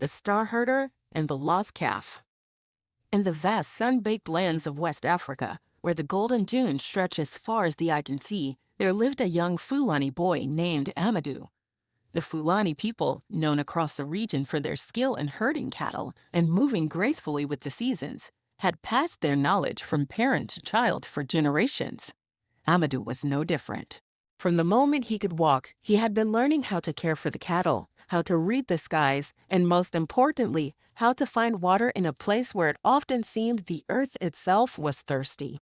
The Star Herder, and the Lost Calf. In the vast sun-baked lands of West Africa, where the golden dunes stretch as far as the eye can see, there lived a young Fulani boy named Amadou. The Fulani people, known across the region for their skill in herding cattle and moving gracefully with the seasons, had passed their knowledge from parent to child for generations. Amadou was no different. From the moment he could walk, he had been learning how to care for the cattle, how to read the skies, and most importantly, how to find water in a place where it often seemed the earth itself was thirsty.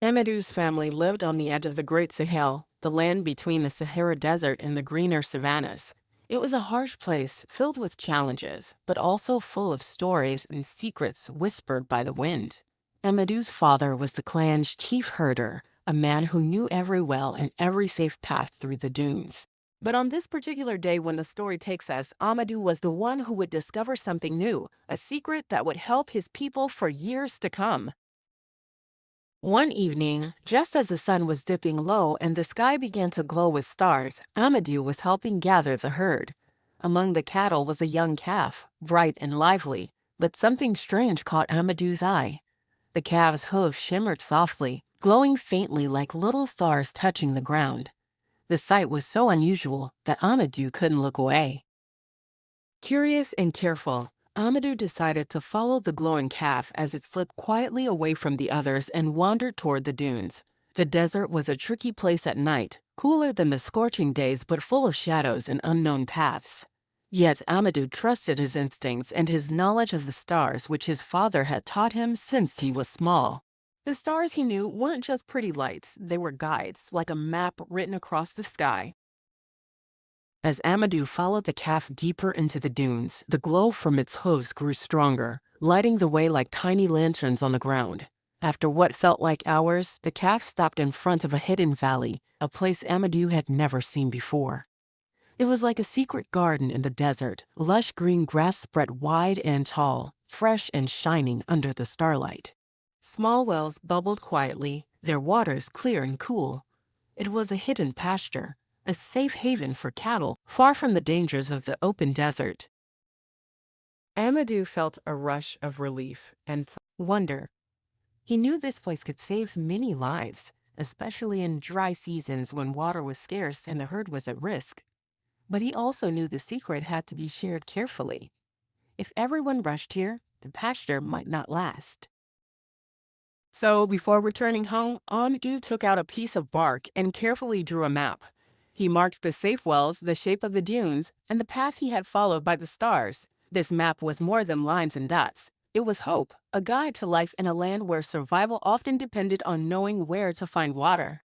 Amadou's family lived on the edge of the Great Sahel, the land between the Sahara Desert and the greener savannas. It was a harsh place filled with challenges, but also full of stories and secrets whispered by the wind. Amadou's father was the clan's chief herder, a man who knew every well and every safe path through the dunes. But on this particular day when the story takes us, Amadou was the one who would discover something new, a secret that would help his people for years to come. One evening, just as the sun was dipping low and the sky began to glow with stars, Amadou was helping gather the herd. Among the cattle was a young calf, bright and lively, but something strange caught Amadou's eye. The calf's hooves shimmered softly, glowing faintly like little stars touching the ground. The sight was so unusual that Amadou couldn't look away. Curious and careful, Amadou decided to follow the glowing calf as it slipped quietly away from the others and wandered toward the dunes. The desert was a tricky place at night, cooler than the scorching days but full of shadows and unknown paths. Yet Amadou trusted his instincts and his knowledge of the stars which his father had taught him since he was small. The stars, he knew, weren't just pretty lights, they were guides, like a map written across the sky. As Amadou followed the calf deeper into the dunes, the glow from its hooves grew stronger, lighting the way like tiny lanterns on the ground. After what felt like hours, the calf stopped in front of a hidden valley, a place Amadou had never seen before. It was like a secret garden in the desert, lush green grass spread wide and tall, fresh and shining under the starlight. Small wells bubbled quietly, their waters clear and cool. It was a hidden pasture, a safe haven for cattle, far from the dangers of the open desert. Amadou felt a rush of relief and wonder. He knew this place could save many lives, especially in dry seasons when water was scarce and the herd was at risk. But he also knew the secret had to be shared carefully. If everyone rushed here, the pasture might not last. So before returning home, Amadou took out a piece of bark and carefully drew a map. He marked the safe wells, the shape of the dunes, and the path he had followed by the stars. This map was more than lines and dots. It was hope, a guide to life in a land where survival often depended on knowing where to find water.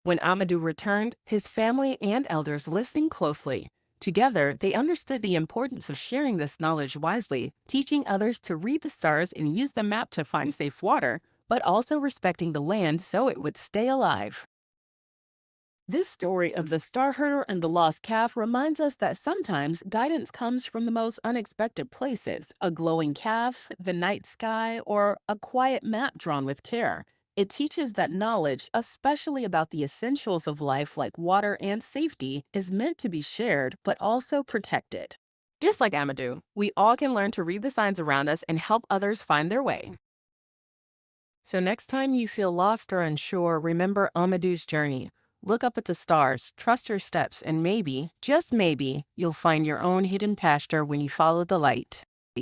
When Amadou returned, his family and elders listened closely. Together, they understood the importance of sharing this knowledge wisely, teaching others to read the stars and use the map to find safe water, but also respecting the land so it would stay alive. This story of the Star Herder and the Lost Calf reminds us that sometimes guidance comes from the most unexpected places, a glowing calf, the night sky, or a quiet map drawn with care. It teaches that knowledge, especially about the essentials of life like water and safety, is meant to be shared but also protected. Just like Amadou, we all can learn to read the signs around us and help others find their way. So next time you feel lost or unsure, remember Amadou's journey. Look up at the stars, trust your steps, and maybe, just maybe, you'll find your own hidden pasture when you follow the light.